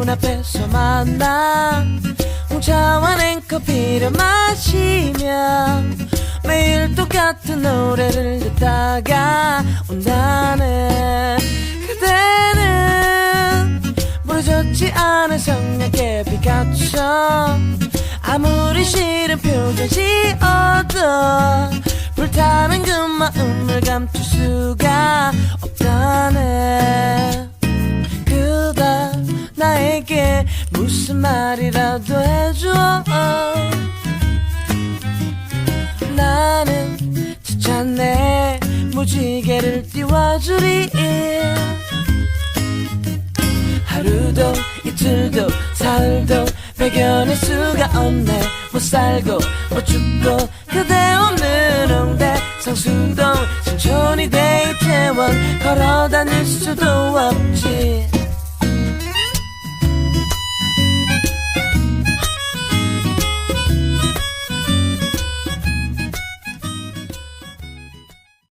앞에서 만나 홍차와 냉커피를 마시며 매일 똑같은 노래를 듣다가 온다네. 그대는 부러졌지 않은 성냥개 피카처 아무리 싫은 표정 지어도 불타는 그 마음을 감출 수가 없다네. 그대 나에게 무슨 말이라도 해줘. 나는 지쳤네 무지개를 띄워주리. 하루도 이틀도 사흘도 발견할 수가 없네. 못 살고 못 죽고 그대 없는 홍대 성수동 신촌이 데이트원 걸어 다닐 수도 없지.